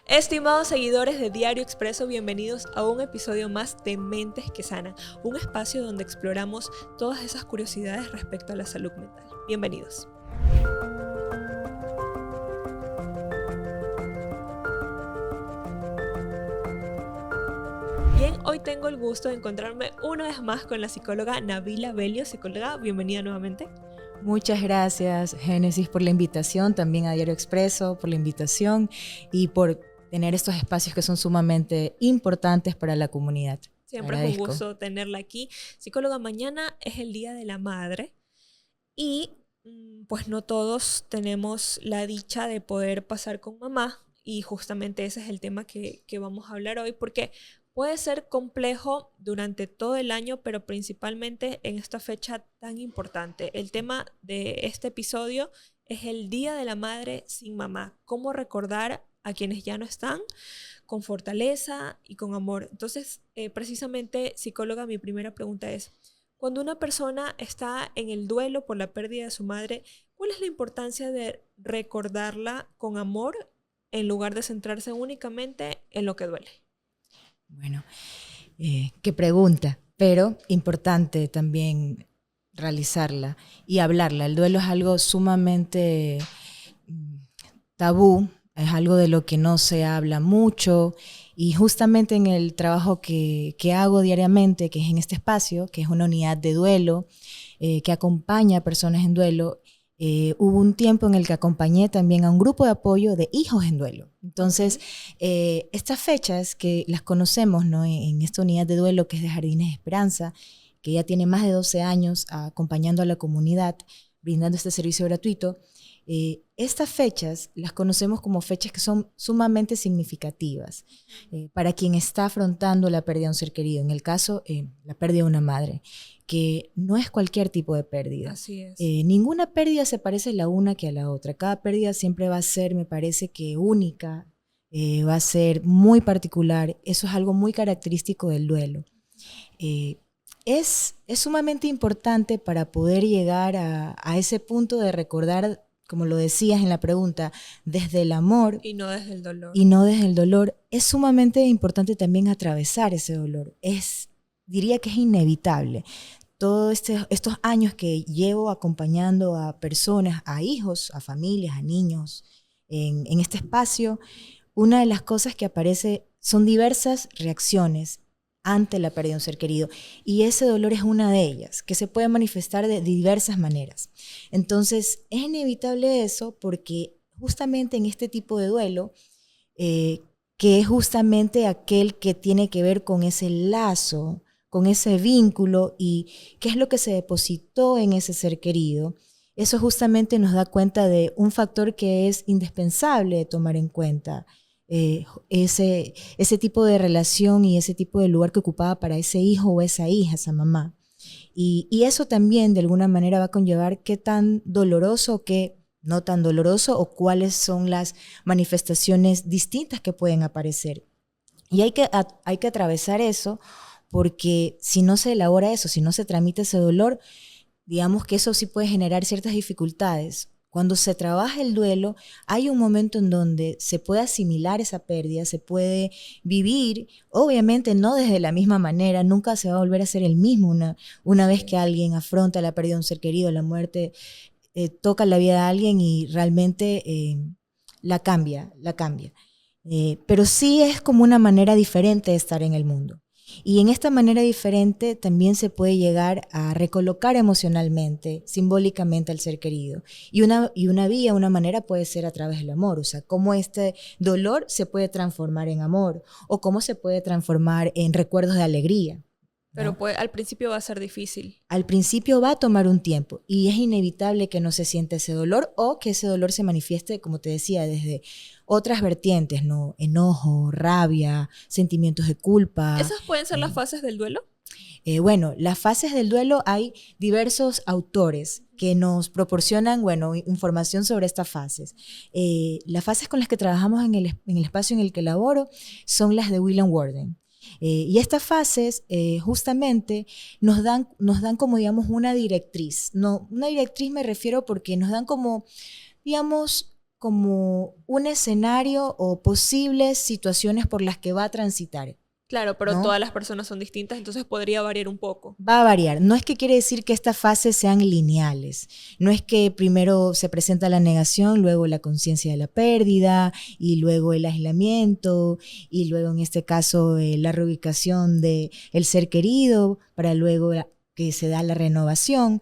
Estimados seguidores de Diario Expreso, bienvenidos a un episodio más de Mentes que Sanan, un espacio donde exploramos todas esas curiosidades respecto a la salud mental. Bienvenidos. Bien, hoy tengo el gusto de encontrarme una vez más con la psicóloga Nabila Belio. Psicóloga, bienvenida nuevamente. Muchas gracias, Génesis, por la invitación, también a Diario Expreso por la invitación y por tener estos espacios que son sumamente importantes para la comunidad. Siempre es un gusto tenerla aquí. Psicóloga, mañana es el Día de la Madre y pues no todos tenemos la dicha de poder pasar con mamá, y justamente ese es el tema que vamos a hablar hoy, porque puede ser complejo durante todo el año, pero principalmente en esta fecha tan importante. El tema de este episodio es el Día de la Madre sin mamá. ¿Cómo recordar a quienes ya no están con fortaleza y con amor? Entonces, precisamente, psicóloga, mi primera pregunta es, cuando una persona está en el duelo por la pérdida de su madre, ¿cuál es la importancia de recordarla con amor en lugar de centrarse únicamente en lo que duele? Bueno, qué pregunta, pero importante también realizarla y hablarla. El duelo es algo sumamente tabú, es algo de lo que no se habla mucho, y justamente en el trabajo que hago diariamente, que es en este espacio, que es una unidad de duelo, que acompaña a personas en duelo, hubo un tiempo en el que acompañé también a un grupo de apoyo de hijos en duelo. Entonces, estas fechas que las conocemos, ¿no?, en esta unidad de duelo que es de Jardines de Esperanza, que ya tiene más de 12 años acompañando a la comunidad, brindando este servicio gratuito, estas fechas las conocemos como fechas que son sumamente significativas para quien está afrontando la pérdida de un ser querido. En el caso, la pérdida de una madre, que no es cualquier tipo de pérdida. Así es. Ninguna pérdida se parece la una que a la otra. Cada pérdida siempre va a ser, me parece que única, va a ser muy particular. Eso es algo muy característico del duelo. Es sumamente importante para poder llegar a ese punto de recordar, como lo decías en la pregunta, desde el amor y no desde el dolor. Y no desde el dolor. Es sumamente importante también atravesar ese dolor. Diría que es inevitable. Todos estos años que llevo acompañando a personas, a hijos, a familias, a niños en este espacio, una de las cosas que aparece son diversas reacciones ante la pérdida de un ser querido, y ese dolor es una de ellas, que se puede manifestar de diversas maneras. Entonces, es inevitable eso porque justamente en este tipo de duelo, que es justamente aquel que tiene que ver con ese lazo, con ese vínculo y qué es lo que se depositó en ese ser querido, eso justamente nos da cuenta de un factor que es indispensable de tomar en cuenta. Ese tipo de relación y ese tipo de lugar que ocupaba para ese hijo o esa hija, esa mamá. Y eso también de alguna manera va a conllevar qué tan doloroso, qué no tan doloroso, o cuáles son las manifestaciones distintas que pueden aparecer. Y hay que atravesar eso, porque si no se elabora eso, si no se tramita ese dolor, digamos que eso sí puede generar ciertas dificultades. Cuando se trabaja el duelo, hay un momento en donde se puede asimilar esa pérdida, se puede vivir, obviamente no desde la misma manera, nunca se va a volver a ser el mismo una vez que alguien afronta la pérdida de un ser querido, la muerte toca la vida de alguien y realmente la cambia. Pero sí es como una manera diferente de estar en el mundo. Y en esta manera diferente también se puede llegar a recolocar emocionalmente, simbólicamente al ser querido. Y una manera puede ser a través del amor, o sea, cómo este dolor se puede transformar en amor, o cómo se puede transformar en recuerdos de alegría. Pero pues, al principio va a ser difícil. Al principio va a tomar un tiempo y es inevitable que no se sienta ese dolor, o que ese dolor se manifieste, como te decía, desde otras vertientes, ¿no? Enojo, rabia, sentimientos de culpa. ¿Esas pueden ser las fases del duelo? Bueno, las fases del duelo, hay diversos autores que nos proporcionan, información sobre estas fases. Las fases con las que trabajamos en el espacio en el que laboro son las de William Worden. Y estas fases justamente nos dan como, digamos, una directriz. No, una directriz me refiero porque nos dan como, digamos, como un escenario o posibles situaciones por las que va a transitar, Claro, pero ¿no? todas las personas son distintas, entonces podría variar un poco. Va a variar. No es que quiere decir que estas fases sean lineales. No es que primero se presenta la negación, luego la conciencia de la pérdida, y luego el aislamiento, y luego en este caso la reubicación del ser querido, para luego que se da la renovación.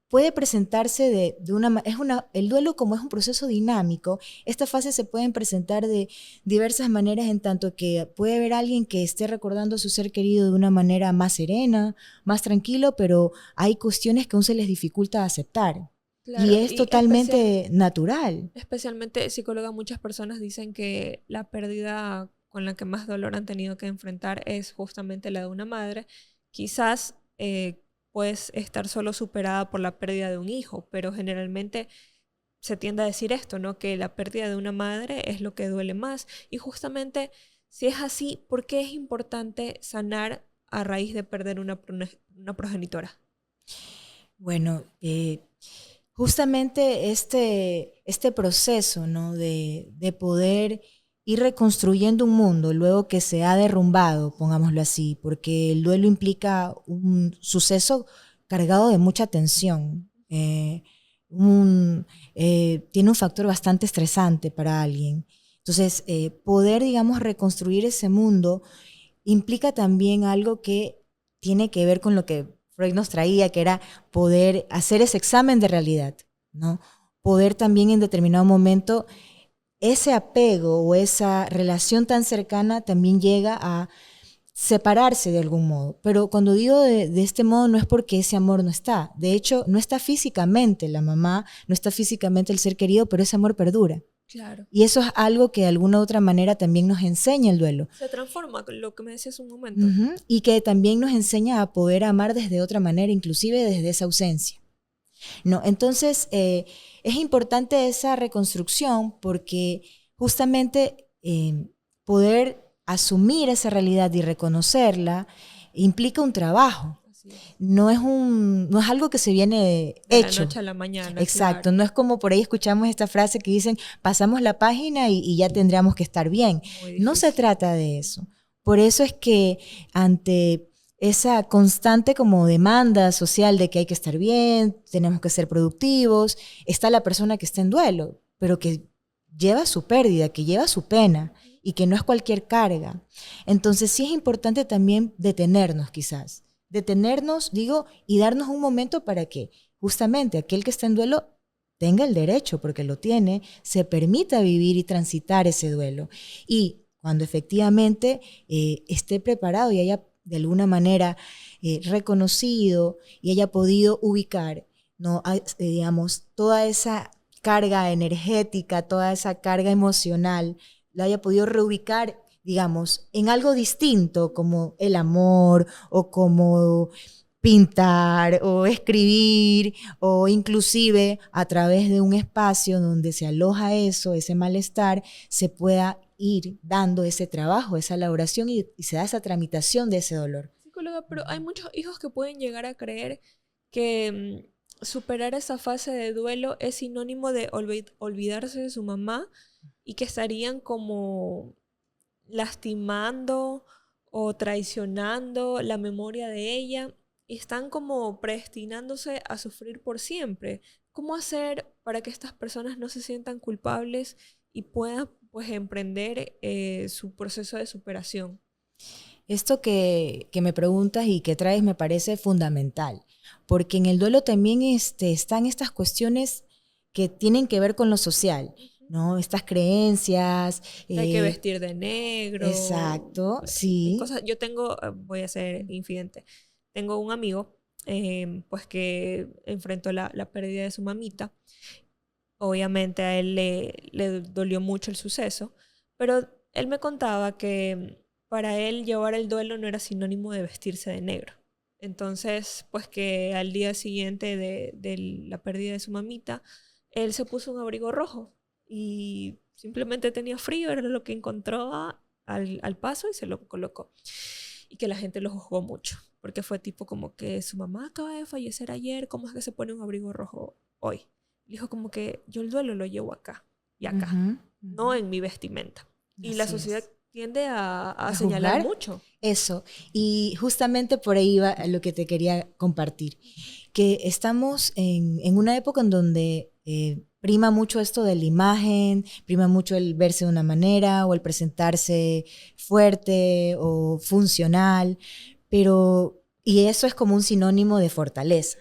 Puede presentarse de una... el duelo, como es un proceso dinámico, estas fases se pueden presentar de diversas maneras, en tanto que puede haber alguien que esté recordando a su ser querido de una manera más serena, más tranquilo, pero hay cuestiones que aún se les dificulta aceptar. Y Claro, es y totalmente natural. especialmente psicóloga, muchas personas dicen que la pérdida con la que más dolor han tenido que enfrentar es justamente la de una madre. Quizás puedes estar solo superada por la pérdida de un hijo, pero generalmente se tiende a decir esto, ¿no? Que la pérdida de una madre es lo que duele más. Y justamente, si es así, ¿por qué es importante sanar a raíz de perder una progenitora? Bueno, justamente este proceso, ¿no? de poder ir reconstruyendo un mundo luego que se ha derrumbado, pongámoslo así, porque el duelo implica un suceso cargado de mucha tensión. Tiene un factor bastante estresante para alguien. Entonces, poder, digamos, reconstruir ese mundo implica también algo que tiene que ver con lo que Freud nos traía, que era poder hacer ese examen de realidad, ¿no? Poder también en determinado momento ese apego o esa relación tan cercana también llega a separarse de algún modo. Pero cuando digo de este modo no es porque ese amor no está. De hecho, no está físicamente la mamá, no está físicamente el ser querido, pero ese amor perdura. Claro. Y eso es algo que de alguna u otra manera también nos enseña el duelo. Se transforma, lo que me decías un momento. Uh-huh. Y que también nos enseña a poder amar desde otra manera, inclusive desde esa ausencia. ¿No? Entonces, es importante esa reconstrucción porque justamente poder asumir esa realidad y reconocerla implica un trabajo. No es algo que se viene de hecho. La noche a la mañana. Exacto, claro. no es como por ahí escuchamos esta frase que dicen, pasamos la página y ya tendríamos que estar bien. No se trata de eso. Por eso es que ante esa constante como demanda social de que hay que estar bien, tenemos que ser productivos, está la persona que está en duelo, pero que lleva su pérdida, que lleva su pena y que no es cualquier carga. Entonces sí es importante también detenernos quizás, detenernos, digo, y darnos un momento para que justamente aquel que está en duelo tenga el derecho, porque lo tiene, se permita vivir y transitar ese duelo. Y cuando efectivamente esté preparado y haya de alguna manera reconocido y haya podido ubicar, ¿no? Digamos, toda esa carga energética, toda esa carga emocional, la haya podido reubicar, digamos, en algo distinto como el amor o como pintar o escribir o inclusive a través de un espacio donde se aloja eso, ese malestar, se pueda ir dando ese trabajo, esa elaboración y se da esa tramitación de ese dolor. Psicóloga, pero hay muchos hijos que pueden llegar a creer que superar esa fase de duelo es sinónimo de olvidarse de su mamá y que estarían como lastimando o traicionando la memoria de ella y están como predestinándose a sufrir por siempre. ¿Cómo hacer para que estas personas no se sientan culpables y puedan pues emprender su proceso de superación? Esto que me preguntas y que traes me parece fundamental, porque en el duelo también están estas cuestiones que tienen que ver con lo social, ¿no? Estas creencias. Hay que vestir de negro. Exacto, sí. Cosas. Yo tengo, voy a ser infidente, tengo un amigo pues que enfrentó la pérdida de su mamita. Obviamente a él le dolió mucho el suceso, pero él me contaba que para él llevar el duelo no era sinónimo de vestirse de negro. Entonces, pues que al día siguiente de la pérdida de su mamita, él se puso un abrigo rojo y simplemente tenía frío, era lo que encontró al paso y se lo colocó. Y que la gente lo juzgó mucho, porque fue tipo como que su mamá acaba de fallecer ayer, ¿cómo es que se pone un abrigo rojo hoy? Dijo como que yo el duelo lo llevo acá. y acá, no en mi vestimenta. Y la sociedad tiende a señalar mucho. Eso. Y justamente por ahí va lo que te quería compartir. Que estamos en una época en donde prima mucho esto de la imagen, prima mucho el verse de una manera o el presentarse fuerte o funcional, y eso es como un sinónimo de fortaleza.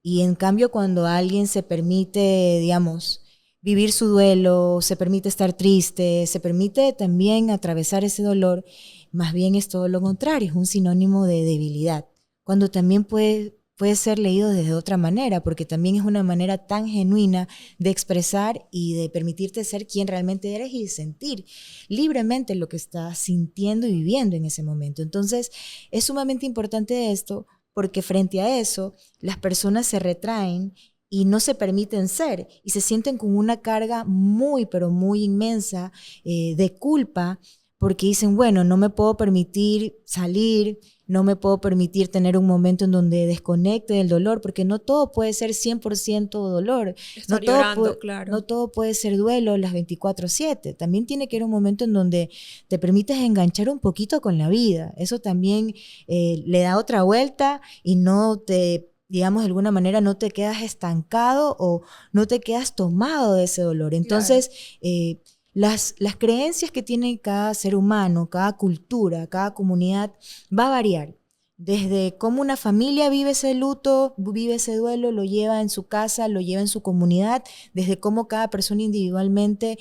Y en cambio cuando alguien se permite, digamos, vivir su duelo, se permite estar triste, se permite también atravesar ese dolor, más bien es todo lo contrario, es un sinónimo de debilidad, cuando también puede ser leído desde otra manera, porque también es una manera tan genuina de expresar y de permitirte ser quien realmente eres y sentir libremente lo que estás sintiendo y viviendo en ese momento. Entonces, es sumamente importante esto, porque frente a eso, las personas se retraen y no se permiten ser y se sienten con una carga muy, pero muy inmensa de culpa, porque dicen, bueno, no me puedo permitir salir, no me puedo permitir tener un momento en donde desconecte del dolor, porque no todo puede ser 100% dolor. Estar llorando, claro. No todo puede ser duelo las 24/7. También tiene que haber un momento en donde te permites enganchar un poquito con la vida. Eso también le da otra vuelta y no te, digamos, de alguna manera no te quedas estancado o no te quedas tomado de ese dolor. Entonces, claro. Las creencias que tiene cada ser humano, cada cultura, cada comunidad va a variar. Desde cómo una familia vive ese luto, vive ese duelo, lo lleva en su casa, lo lleva en su comunidad, desde cómo cada persona individualmente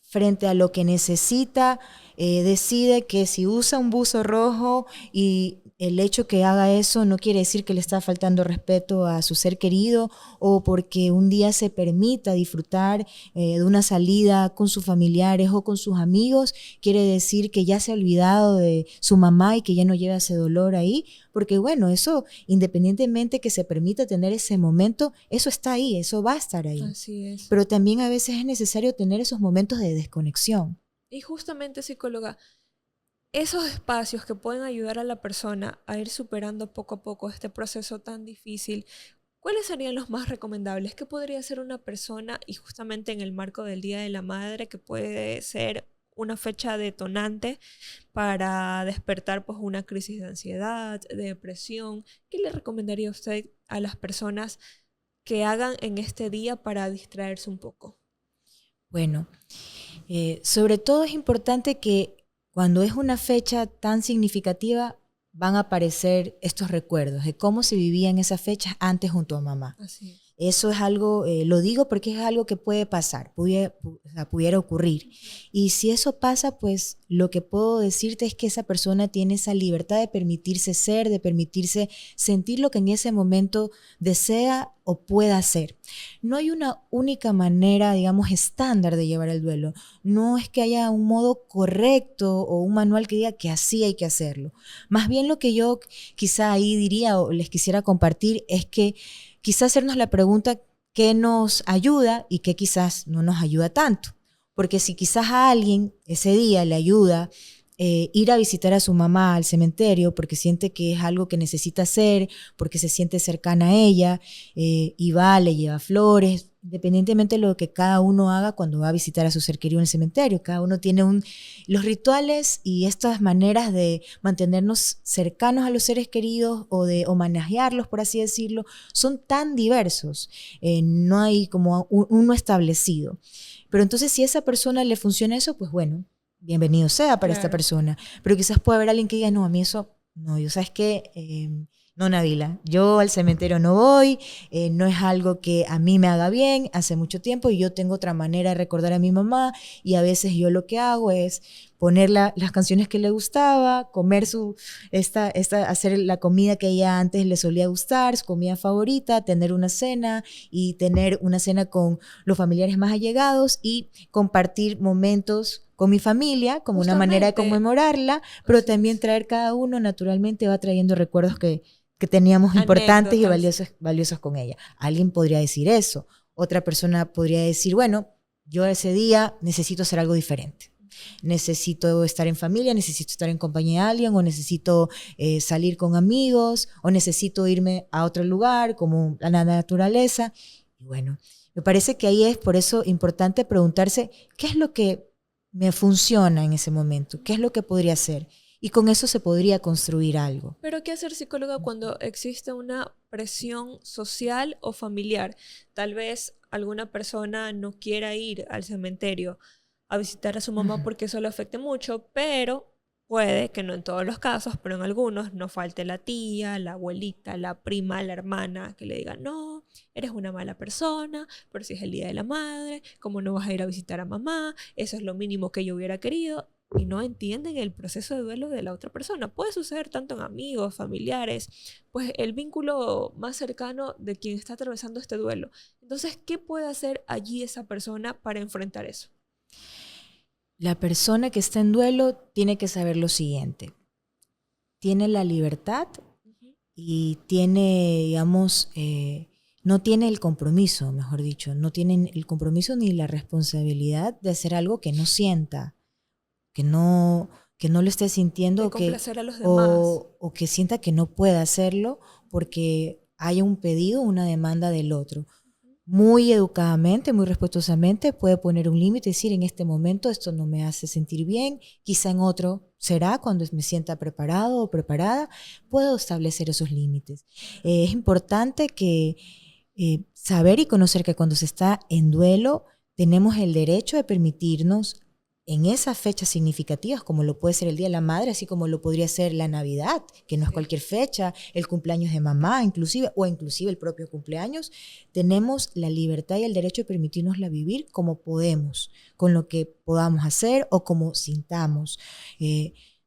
frente a lo que necesita, decide que si usa un buzo rojo y el hecho que haga eso no quiere decir que le está faltando respeto a su ser querido, o porque un día se permita disfrutar de una salida con sus familiares o con sus amigos, quiere decir que ya se ha olvidado de su mamá y que ya no lleva ese dolor ahí, porque bueno, eso independientemente que se permita tener ese momento, eso está ahí, eso va a estar ahí. Así es. Pero también a veces es necesario tener esos momentos de desconexión. Y justamente, psicóloga, esos espacios que pueden ayudar a la persona a ir superando poco a poco este proceso tan difícil, ¿cuáles serían los más recomendables? ¿Qué podría hacer una persona, y justamente en el marco del Día de la Madre, que puede ser una fecha detonante para despertar pues una crisis de ansiedad, de depresión? ¿Qué le recomendaría usted a las personas que hagan en este día para distraerse un poco? Bueno, sobre todo es importante que cuando es una fecha tan significativa van a aparecer estos recuerdos de cómo se vivía en esas fechas antes junto a mamá. Así es. Eso es algo, lo digo porque es algo que puede pasar, pudiera ocurrir. Y si eso pasa, pues lo que puedo decirte es que esa persona tiene esa libertad de permitirse ser, de permitirse sentir lo que en ese momento desea o pueda hacer. No hay una única manera, digamos, estándar de llevar el duelo. No es que haya un modo correcto o un manual que diga que así hay que hacerlo. Más bien lo que yo quizá ahí diría o les quisiera compartir es que quizás hacernos la pregunta qué nos ayuda y qué quizás no nos ayuda tanto. Porque si quizás a alguien ese día le ayuda ir a visitar a su mamá al cementerio porque siente que es algo que necesita hacer, porque se siente cercana a ella, y va, le lleva flores, independientemente de lo que cada uno haga cuando va a visitar a su ser querido en el cementerio. Cada uno tiene los rituales y estas maneras de mantenernos cercanos a los seres queridos o de homenajearlos, por así decirlo, son tan diversos. No hay como uno establecido. Pero entonces si a esa persona le funciona eso, pues bueno, bienvenido sea para esta persona. Pero quizás puede haber alguien que diga, no, a mí eso, no, yo sabes qué, no, Nabila, yo al cementerio no voy, no es algo que a mí me haga bien, hace mucho tiempo y yo tengo otra manera de recordar a mi mamá y a veces yo lo que hago es poner las canciones que le gustaba, comer hacer la comida que ella antes le solía gustar, su comida favorita, tener una cena y tener una cena con los familiares más allegados y compartir momentos con mi familia como una manera de conmemorarla, pero también traer cada uno naturalmente va trayendo recuerdos que teníamos importantes y valiosos con ella. Alguien podría decir eso. Otra persona podría decir, bueno, yo ese día necesito hacer algo diferente. Necesito estar en familia, necesito estar en compañía de alguien, o necesito salir con amigos, o necesito irme a otro lugar como la naturaleza. Y bueno, Me parece que ahí es por eso importante preguntarse qué es lo que me funciona en ese momento, qué es lo que podría hacer. Y con eso se podría construir algo. Pero ¿qué hacer, psicóloga, cuando existe una presión social o familiar? Tal vez alguna persona no quiera ir al cementerio a visitar a su mamá porque eso le afecte mucho, pero puede que no en todos los casos, pero en algunos no falte la tía, la abuelita, la prima, la hermana que le digan, no, eres una mala persona, pero si es el día de la madre, ¿cómo no vas a ir a visitar a mamá? Eso es lo mínimo que yo hubiera querido. Y no entienden el proceso de duelo de la otra persona. Puede suceder tanto en amigos, familiares, pues el vínculo más cercano de quien está atravesando este duelo. Entonces, ¿qué puede hacer allí esa persona para enfrentar eso? La persona que está en duelo tiene que saber lo siguiente. Tiene la libertad y tiene, digamos, no tiene el compromiso, mejor dicho, no tiene el compromiso ni la responsabilidad de hacer algo que no sienta, que no lo esté sintiendo De o que, complacer a los demás. o que sienta que no pueda hacerlo porque haya un pedido, una demanda del otro. Muy educadamente, muy respetuosamente, puede poner un límite y decir, en este momento esto no me hace sentir bien, quizá en otro será cuando me sienta preparado o preparada, puedo establecer esos límites. Es importante que saber y conocer que cuando se está en duelo, tenemos el derecho de permitirnos en esas fechas significativas, como lo puede ser el Día de la Madre, así como lo podría ser la Navidad, que no es cualquier fecha, el cumpleaños de mamá, inclusive, o inclusive el propio cumpleaños, tenemos la libertad y el derecho de permitirnosla vivir como podemos, con lo que podamos hacer o como sintamos.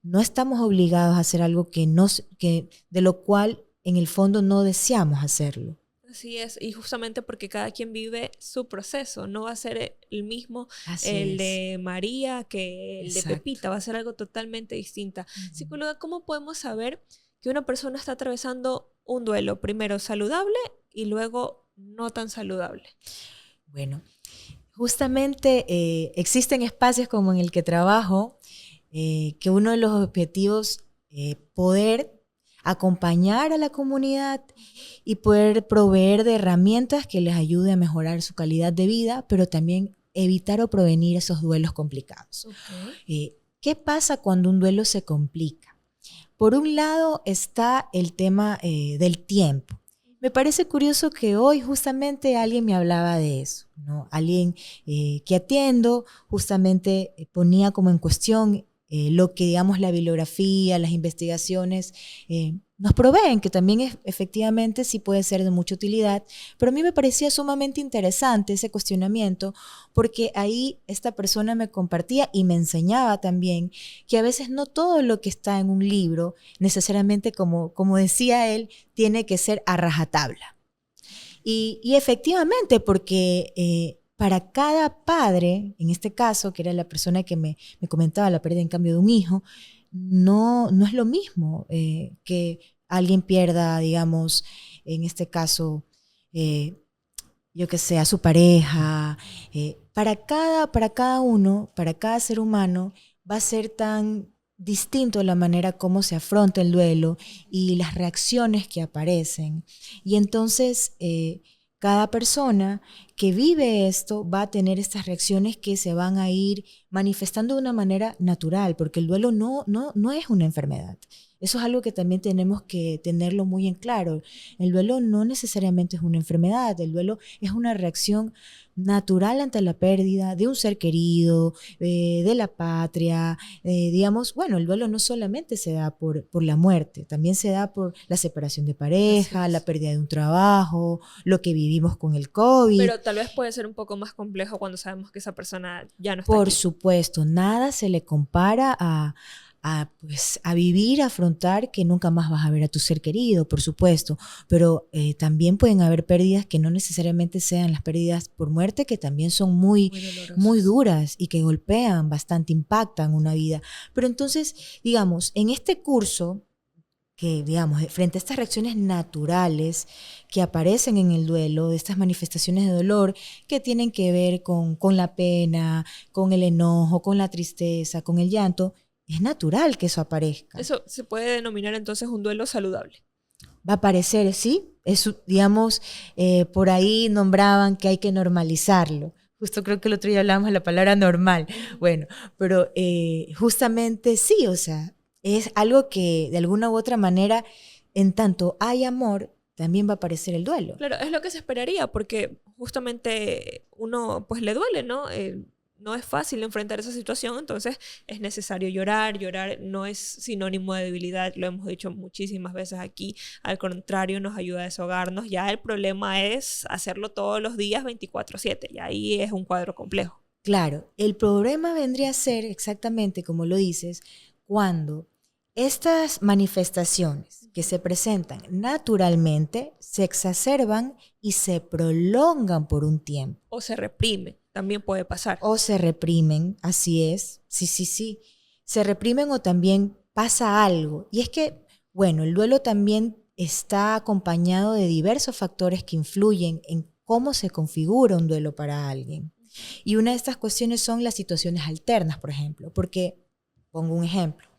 No estamos obligados a hacer algo de lo cual en el fondo no deseamos hacerlo. Así es, y justamente porque cada quien vive su proceso, no va a ser el mismo Así el es. de María que el de Exacto. Pepita, va a ser algo totalmente distinta. Psicóloga, ¿cómo podemos saber que una persona está atravesando un duelo? Primero saludable y luego no tan saludable. Bueno, justamente existen espacios como en el que trabajo, que uno de los objetivos poder acompañar a la comunidad y poder proveer de herramientas que les ayude a mejorar su calidad de vida, pero también evitar o prevenir esos duelos complicados. ¿Qué pasa cuando un duelo se complica? Por un lado está el tema del tiempo. Me parece curioso que hoy justamente alguien me hablaba de eso, ¿no? Alguien que atiendo justamente ponía como en cuestión lo que, digamos, la bibliografía, las investigaciones nos proveen, que también efectivamente sí puede ser de mucha utilidad, pero a mí me parecía sumamente interesante ese cuestionamiento, porque ahí esta persona me compartía y me enseñaba también que a veces no todo lo que está en un libro, necesariamente como decía él, tiene que ser a rajatabla. Y efectivamente, porque para cada padre, en este caso, que era la persona que me comentaba la pérdida en cambio de un hijo, no es lo mismo que alguien pierda, digamos, en este caso, yo que sé, a su pareja. Para cada uno, para cada ser humano, va a ser tan distinto la manera como se afronta el duelo y las reacciones que aparecen. Y entonces cada persona que vive esto va a tener estas reacciones que se van a ir manifestando de una manera natural, porque el duelo no es una enfermedad. Eso es algo que también tenemos que tenerlo muy en claro. El duelo no necesariamente es una enfermedad, el duelo es una reacción natural ante la pérdida de un ser querido, de la patria. Digamos, bueno, el duelo no solamente se da por la muerte, también se da por la separación de pareja, la pérdida de un trabajo, lo que vivimos con el COVID. Pero tal vez puede ser un poco más complejo cuando sabemos que esa persona ya no está Por aquí. supuesto, nada se le compara pues, a vivir, a afrontar que nunca más vas a ver a tu ser querido, por supuesto, pero también pueden haber pérdidas que no necesariamente sean las pérdidas por muerte, que también son muy duras y que golpean bastante, impactan una vida. Pero entonces, digamos, en este curso, que digamos, frente a estas reacciones naturales que aparecen en el duelo, de estas manifestaciones de dolor que tienen que ver con la pena, con el enojo, con la tristeza, con el llanto, es natural que eso aparezca. Eso se puede denominar entonces un duelo saludable. va a aparecer, ¿sí? Digamos, por ahí nombraban que hay que normalizarlo. Justo creo que el otro día hablábamos de la palabra normal. Bueno, pero justamente sí, o sea, es algo que de alguna u otra manera, en tanto hay amor, también va a aparecer el duelo. Claro, es lo que se esperaría, porque justamente uno pues le duele, ¿no? No es fácil enfrentar esa situación, entonces es necesario llorar. Llorar no es sinónimo de debilidad, lo hemos dicho muchísimas veces aquí, al contrario, nos ayuda a desahogarnos. Ya el problema es hacerlo todos los días 24/7, y ahí es un cuadro complejo. Claro, el problema vendría a ser exactamente como lo dices, cuando estas manifestaciones que se presentan naturalmente se exacerban y se prolongan por un tiempo. O se reprime, también puede pasar. O se reprimen, así es, sí, sí, sí. Se reprimen o también pasa algo. Y es que, bueno, el duelo también está acompañado de diversos factores que influyen en cómo se configura un duelo para alguien. Y una de estas cuestiones son las situaciones alternas, por ejemplo, porque, pongo un ejemplo,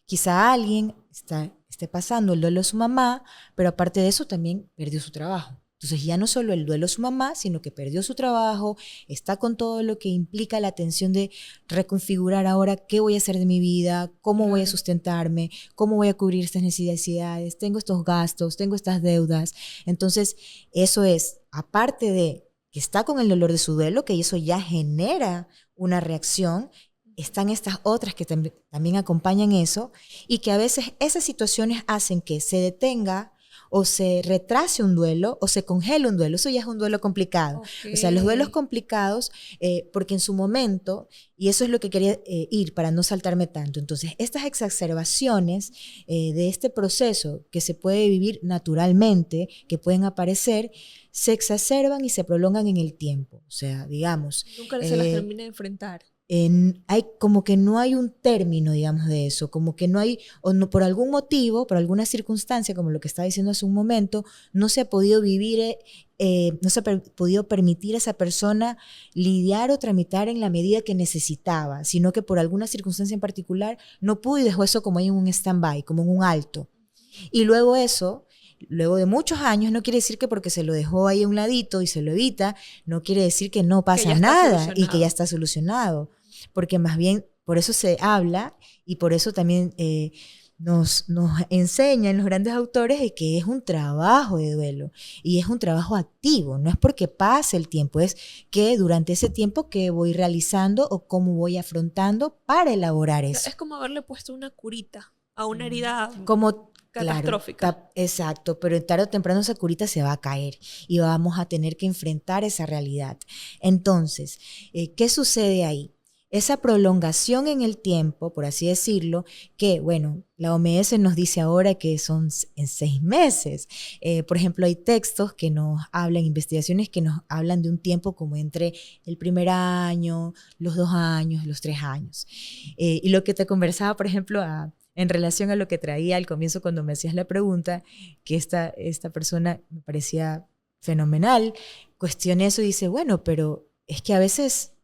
quizá alguien esté pasando el duelo de su mamá, pero aparte de eso también perdió su trabajo. Entonces ya no solo el duelo de su mamá, sino que perdió su trabajo, está con todo lo que implica la tensión de reconfigurar ahora qué voy a hacer de mi vida, cómo voy a sustentarme, cómo voy a cubrir estas necesidades, tengo estos gastos, tengo estas deudas. Entonces eso es, aparte de que está con el dolor de su duelo, que eso ya genera una reacción, están estas otras que también acompañan eso y que a veces esas situaciones hacen que se detenga o se retrase un duelo o se congele un duelo. Eso ya es un duelo complicado. Okay. O sea, los duelos complicados, porque en su momento, y eso es lo que quería ir para no saltarme tanto, entonces estas exacerbaciones de este proceso que se puede vivir naturalmente, que pueden aparecer, se exacerban y se prolongan en el tiempo. O sea, digamos... Nunca se las termina de enfrentar. Hay como que no hay un término, digamos, de eso, como que no hay, o no, por algún motivo, por alguna circunstancia, como lo que estaba diciendo hace un momento, no se ha podido vivir, no se ha podido permitir a esa persona lidiar o tramitar en la medida que necesitaba, sino que por alguna circunstancia en particular no pudo y dejó eso como ahí en un stand-by, como en un alto. Y luego eso... Luego de muchos años, no quiere decir que porque se lo dejó ahí a un ladito y se lo evita, no quiere decir que no pasa nada y que ya está solucionado. Porque más bien, por eso se habla y por eso también nos enseñan los grandes autores de que es un trabajo de duelo y es un trabajo activo. No es porque pase el tiempo, es que durante ese tiempo que voy realizando o cómo voy afrontando para elaborar eso. Es como haberle puesto una curita a una herida como catastrófica. Claro, exacto, pero tarde o temprano esa curita se va a caer y vamos a tener que enfrentar esa realidad. Entonces, ¿qué sucede ahí? Esa prolongación en el tiempo, por así decirlo, que, bueno, la OMS nos dice ahora que son en 6 meses. Por ejemplo, hay textos que nos hablan, investigaciones que nos hablan de un tiempo como entre el primer año, los 2 años, los 3 años. Y lo que te conversaba, por ejemplo, en relación a lo que traía al comienzo cuando me hacías la pregunta, que esta persona me parecía fenomenal, cuestioné eso y dice, bueno, pero es que a veces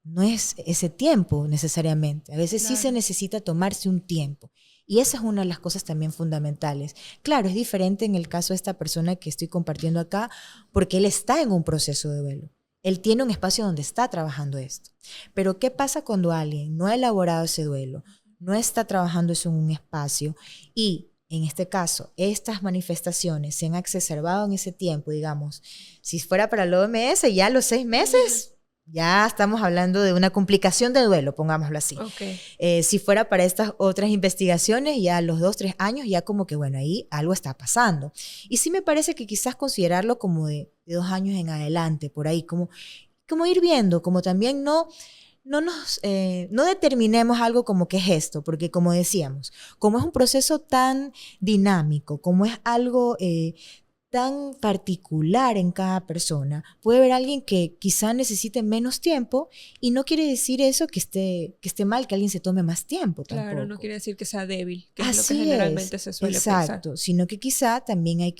no es ese tiempo necesariamente, a veces sí se necesita tomarse un tiempo. Y esa es una de las cosas también fundamentales. Claro, es diferente en el caso de esta persona que estoy compartiendo acá, porque él está en un proceso de duelo. Él tiene un espacio donde está trabajando esto. Pero ¿qué pasa cuando alguien no ha elaborado ese duelo? No está trabajando eso en un espacio y, en este caso, estas manifestaciones se han exacerbado en ese tiempo, digamos, si fuera para el OMS, ya a los 6 meses, ya estamos hablando de una complicación del duelo, pongámoslo así. Okay. Si fuera para estas otras investigaciones, ya a los 2, 3 años, ya como que, bueno, ahí algo está pasando. Y sí me parece que quizás considerarlo como de 2 años en adelante, por ahí, como ir viendo, como también no determinemos algo como que es esto, porque como decíamos, como es un proceso tan dinámico, como es algo tan particular en cada persona, puede haber alguien que quizá necesite menos tiempo y no quiere decir eso que esté mal que alguien se tome más tiempo tampoco. Claro, no quiere decir que sea débil, que Así es lo que generalmente se suele exacto, pensar. sino que quizá también hay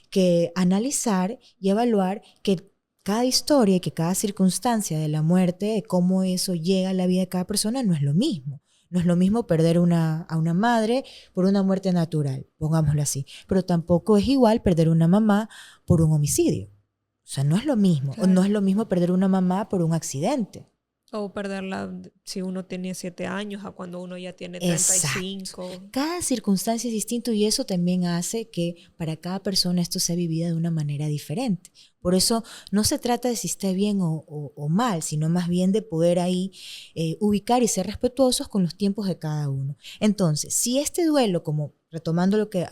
que analizar y evaluar que cada historia y que cada circunstancia de la muerte, de cómo eso llega a la vida de cada persona, no es lo mismo. No es lo mismo perder a una madre por una muerte natural, pongámoslo así, pero tampoco es igual perder una mamá por un homicidio. O sea, no es lo mismo. O no Claro. es lo mismo perder una mamá por un accidente. O perderla si uno tiene 7 años a cuando uno ya tiene Exacto. 35. Cada circunstancia es distinta y eso también hace que para cada persona esto sea vivido de una manera diferente. Por eso no se trata de si está bien o mal, sino más bien de poder ahí ubicar y ser respetuosos con los tiempos de cada uno. Entonces, si este duelo, como retomando lo que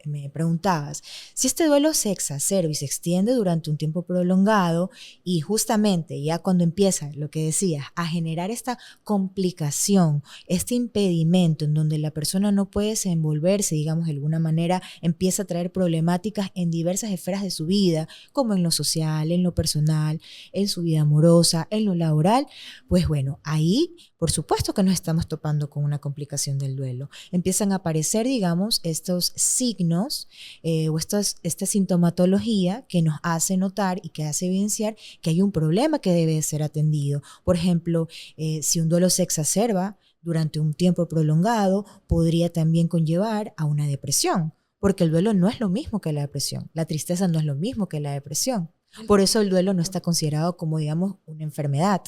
me preguntabas, si este duelo se exacerba y se extiende durante un tiempo prolongado y justamente ya cuando empieza, lo que decías, a generar esta complicación, este impedimento en donde la persona no puede desenvolverse, digamos, de alguna manera, empieza a traer problemáticas en diversas esferas de su vida, como en lo social, en lo personal, en su vida amorosa, en lo laboral, pues bueno, ahí por supuesto que nos estamos topando con una complicación del duelo. Empiezan a aparecer, digamos, estos signos o esta sintomatología que nos hace notar y que hace evidenciar que hay un problema que debe ser atendido. Por ejemplo, si un duelo se exacerba durante un tiempo prolongado, podría también conllevar a una depresión, porque el duelo no es lo mismo que la depresión, la tristeza no es lo mismo que la depresión. Por eso el duelo no está considerado como, digamos, una enfermedad.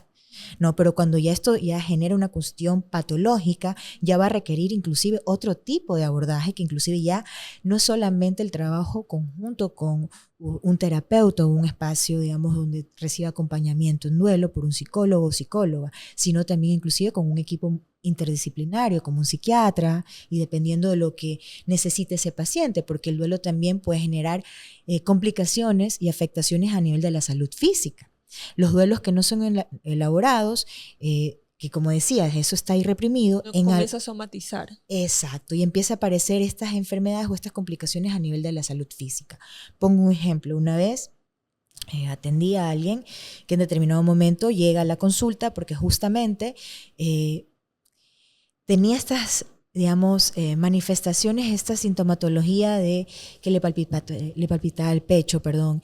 No, pero cuando ya esto ya genera una cuestión patológica, ya va a requerir inclusive otro tipo de abordaje, que inclusive ya no es solamente el trabajo conjunto con un terapeuta o un espacio, digamos, donde reciba acompañamiento en duelo por un psicólogo o psicóloga, sino también inclusive con un equipo interdisciplinario, como un psiquiatra, y dependiendo de lo que necesite ese paciente, porque el duelo también puede generar complicaciones y afectaciones a nivel de la salud física. Los duelos que no son elaborados, que como decías, eso está ahí reprimido. Comienza a somatizar. Exacto, y empieza a aparecer estas enfermedades o estas complicaciones a nivel de la salud física. Pongo un ejemplo, una vez atendí a alguien que en determinado momento llega a la consulta porque justamente tenía estas, digamos, manifestaciones, esta sintomatología de que le palpitaba el pecho, perdón,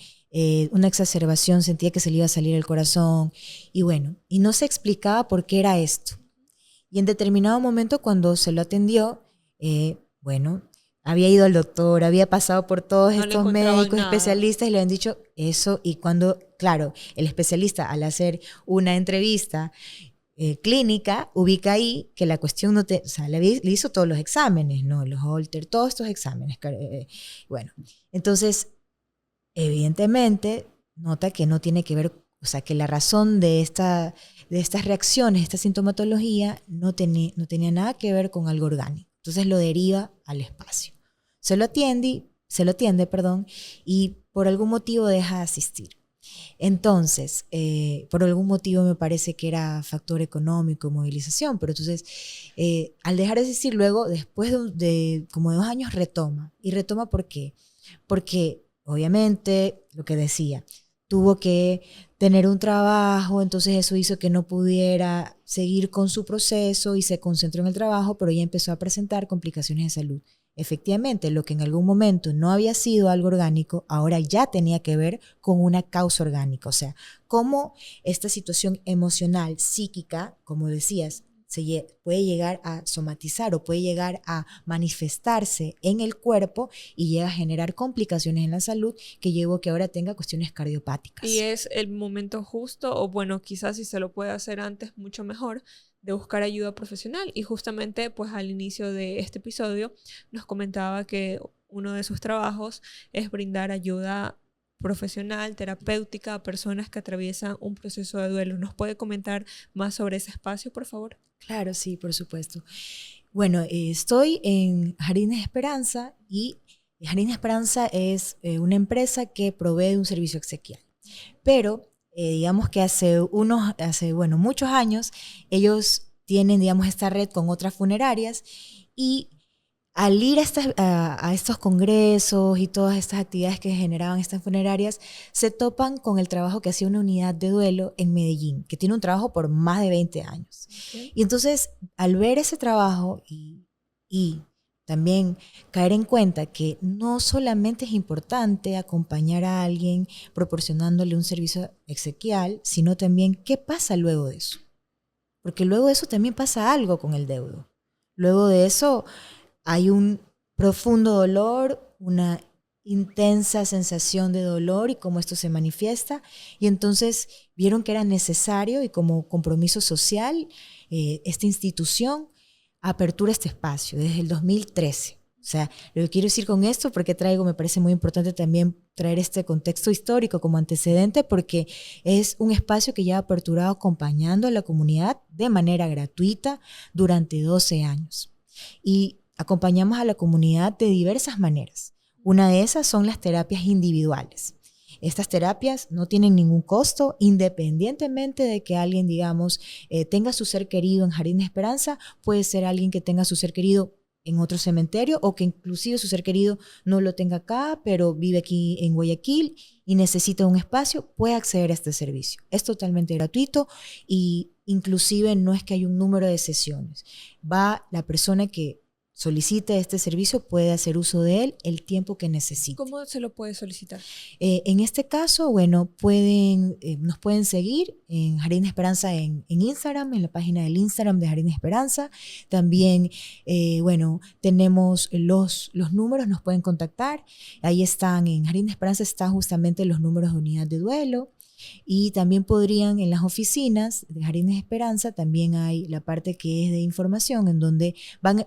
una exacerbación, sentía que se le iba a salir el corazón, y bueno, y no se explicaba por qué era esto. Y en determinado momento cuando se lo atendió, bueno, había ido al doctor, había pasado por todos No le estos encontraban médicos, nada. especialistas, y le han dicho eso, y cuando, claro, el especialista al hacer una entrevista clínica, ubica ahí que la cuestión no te, o sea, le hizo todos los exámenes, ¿no? Los Holter, todos estos exámenes. Bueno, entonces, evidentemente, nota que no tiene que ver, o sea, que la razón de estas reacciones, esta sintomatología, no tenía nada que ver con algo orgánico. Entonces lo deriva al espacio. Se lo atiende, perdón, y por algún motivo deja de asistir. Entonces, por algún motivo me parece que era factor económico, movilización, pero entonces, al dejar de asistir luego, después como de 2 años, retoma. ¿Y retoma por qué? Porque, obviamente, lo que decía, tuvo que tener un trabajo, entonces eso hizo que no pudiera seguir con su proceso y se concentró en el trabajo, pero ya empezó a presentar complicaciones de salud. Efectivamente, lo que en algún momento no había sido algo orgánico, ahora ya tenía que ver con una causa orgánica. O sea, cómo esta situación emocional, psíquica, como decías, puede llegar a somatizar o puede llegar a manifestarse en el cuerpo y llega a generar complicaciones en la salud que llevó a que ahora tenga cuestiones cardiopáticas. Y es el momento justo, o bueno, quizás si se lo puede hacer antes, mucho mejor, de buscar ayuda profesional. Y justamente, pues al inicio de este episodio, nos comentaba que uno de sus trabajos es brindar ayuda profesional, terapéutica a personas que atraviesan un proceso de duelo. ¿Nos puede comentar más sobre ese espacio, por favor? Claro, sí, por supuesto. Bueno, estoy en Jardines Esperanza y Jardines Esperanza es una empresa que provee un servicio exequial. Pero digamos que bueno, muchos años ellos tienen, digamos, esta red con otras funerarias y al ir a estos congresos y todas estas actividades que generaban estas funerarias, se topan con el trabajo que hacía una unidad de duelo en Medellín, que tiene un trabajo por más de 20 años. Okay. Y entonces, al ver ese trabajo y también caer en cuenta que no solamente es importante acompañar a alguien proporcionándole un servicio exequial, sino también qué pasa luego de eso. porque luego de eso también pasa algo con el deudo. Luego de eso hay un profundo dolor, una intensa sensación de dolor y cómo esto se manifiesta. Y entonces vieron que era necesario y como compromiso social, esta institución apertura este espacio desde el 2013. O sea, lo que quiero decir con esto, porque traigo, me parece muy importante también traer este contexto histórico como antecedente, porque es un espacio que ya ha aperturado acompañando a la comunidad de manera gratuita durante 12 años. Y acompañamos a la comunidad de diversas maneras. Una de esas son las terapias individuales. Estas terapias no tienen ningún costo, independientemente de que alguien, digamos, tenga su ser querido en Jardín de Esperanza, puede ser alguien que tenga su ser querido en otro cementerio o que inclusive su ser querido no lo tenga acá, pero vive aquí en Guayaquil y necesita un espacio, puede acceder a este servicio. Es totalmente gratuito y inclusive no es que haya un número de sesiones. Va la persona que solicite este servicio, puede hacer uso de él el tiempo que necesite. ¿Cómo se lo puede solicitar? En este caso, bueno, nos pueden seguir en Jardín de Esperanza en Instagram, en la página del Instagram de Jardín de Esperanza. También, bueno, tenemos los números, nos pueden contactar. Ahí están, en Jardín de Esperanza están justamente los números de unidad de duelo. Y también podrían en las oficinas de Jardines de Esperanza, también hay la parte que es de información, en donde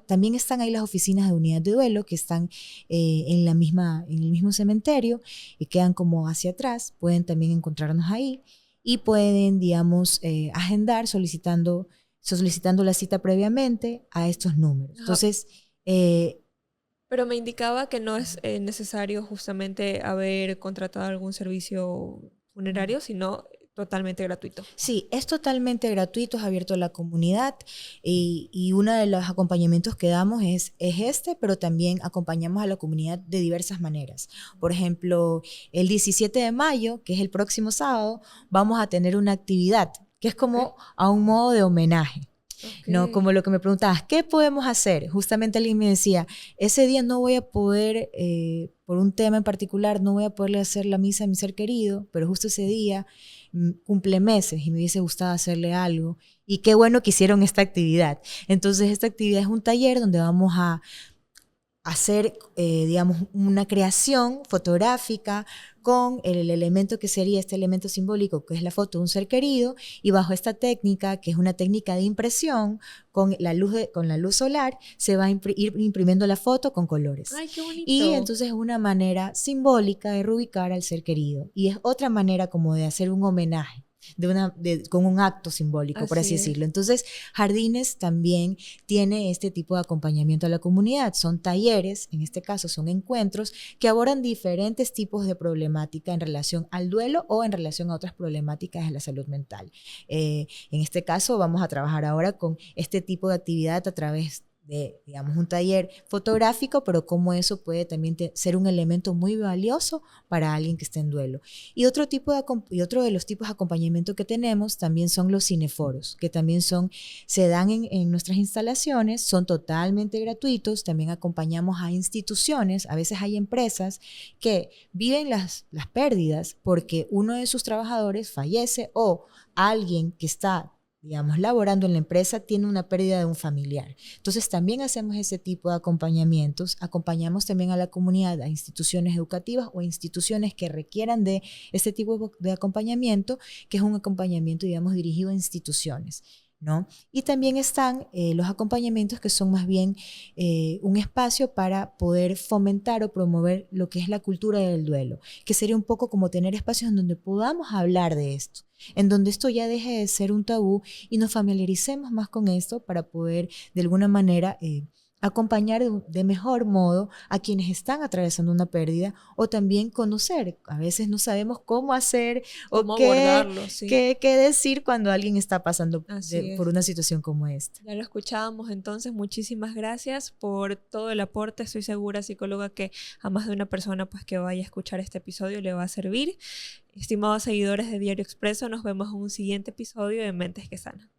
también están ahí las oficinas de unidad de duelo que están en el mismo cementerio y quedan como hacia atrás, pueden también encontrarnos ahí y pueden, digamos, agendar solicitando la cita previamente a estos números. Ajá. Entonces, pero me indicaba que no es necesario justamente haber contratado algún servicio funerario, sino totalmente gratuito. Sí, es totalmente gratuito, es abierto a la comunidad y uno de los acompañamientos que damos es este, pero también acompañamos a la comunidad de diversas maneras. Por ejemplo, el 17 de mayo, que es el próximo sábado, vamos a tener una actividad que es como a un modo de homenaje. No, como lo que me preguntabas, ¿qué podemos hacer? Justamente alguien me decía, ese día no voy a poder, por un tema en particular, no voy a poderle hacer la misa a mi ser querido, pero justo ese día cumple meses y me hubiese gustado hacerle algo. Y qué bueno que hicieron esta actividad. Entonces, esta actividad es un taller donde vamos a hacer, digamos, una creación fotográfica con el elemento que sería este elemento simbólico, que es la foto de un ser querido, y bajo esta técnica, que es una técnica de impresión, con la luz solar, se va a ir imprimiendo la foto con colores. ¡Ay, qué bonito! Y entonces es una manera simbólica de reubicar al ser querido. Y es otra manera como de hacer un homenaje. Con un acto simbólico, por así decirlo. Entonces, Jardines también tiene este tipo de acompañamiento a la comunidad. Son talleres, en este caso son encuentros, que abordan diferentes tipos de problemática en relación al duelo o en relación a otras problemáticas de la salud mental. En este caso, vamos a trabajar ahora con este tipo de actividad a través de, digamos, un taller fotográfico, pero cómo eso puede también ser un elemento muy valioso para alguien que esté en duelo. Y otro de los tipos de acompañamiento que tenemos también son los cineforos, que también se dan en nuestras instalaciones, son totalmente gratuitos. También acompañamos a instituciones, a veces hay empresas que viven las pérdidas porque uno de sus trabajadores fallece o alguien que está, digamos, laborando en la empresa, tiene una pérdida de un familiar. Entonces, también hacemos ese tipo de acompañamientos. Acompañamos también a la comunidad, a instituciones educativas o instituciones que requieran de este tipo de acompañamiento, que es un acompañamiento, digamos, dirigido a instituciones, ¿no? Y también están los acompañamientos que son más bien un espacio para poder fomentar o promover lo que es la cultura del duelo, que sería un poco como tener espacios en donde podamos hablar de esto, en donde esto ya deje de ser un tabú y nos familiaricemos más con esto para poder de alguna manera acompañar de mejor modo a quienes están atravesando una pérdida o también conocer. A veces no sabemos cómo hacer cómo o abordarlo, sí. qué decir cuando alguien está pasando por una situación como esta. Ya lo escuchábamos entonces. Muchísimas gracias por todo el aporte. Estoy segura, psicóloga, que a más de una persona pues, que vaya a escuchar este episodio le va a servir. Estimados seguidores de Diario Expreso, nos vemos en un siguiente episodio de Mentes que Sanan.